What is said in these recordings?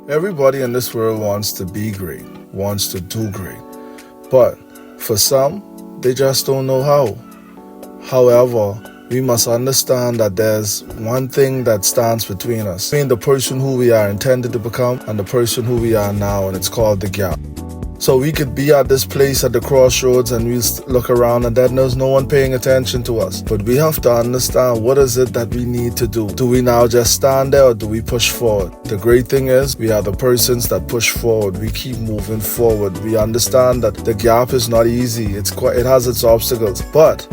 Everybody in this world wants to be great, wants to do great. But for some, they just don't know how. However, we must understand that there's one thing that stands between us, between the person who we are intended to become and the person who we are now, and it's called the gap. So we could be at this place at the crossroads and we look around and then there's no one paying attention to us. But we have to understand, what is it that we need to do? Do we now just stand there or do we push forward? The great thing is we are the persons that push forward. We keep moving forward. We understand that the gap is not easy. It has its obstacles, but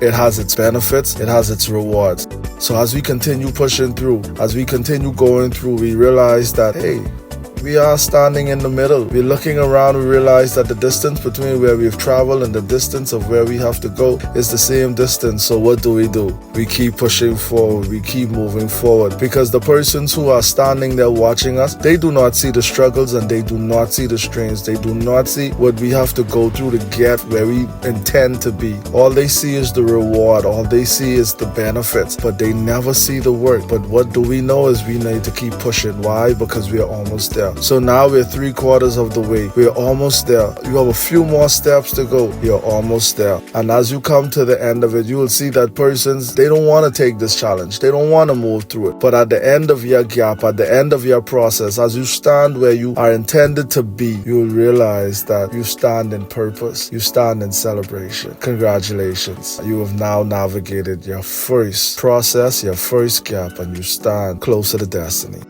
it has its benefits, it has its rewards. So as we continue pushing through, as we continue going through, we realize that, hey, we are standing in the middle. We're looking around, we realize that the distance between where we've traveled and the distance of where we have to go is the same distance. So what do? We keep pushing forward, we keep moving forward. Because the persons who are standing there watching us, they do not see the struggles and they do not see the strains. They do not see what we have to go through to get where we intend to be. All they see is the reward, all they see is the benefits, but they never see the work. But what do we know is we need to keep pushing. Why? Because we are almost there. So now we're 3/4 of the way. We're almost there. You have a few more steps to go. You're almost there. And as you come to the end of it, you will see that persons, they don't want to take this challenge. They don't want to move through it. But at the end of your gap, at the end of your process, as you stand where you are intended to be, you will realize that you stand in purpose. You stand in celebration. Congratulations. You have now navigated your first process, your first gap, and you stand closer to destiny.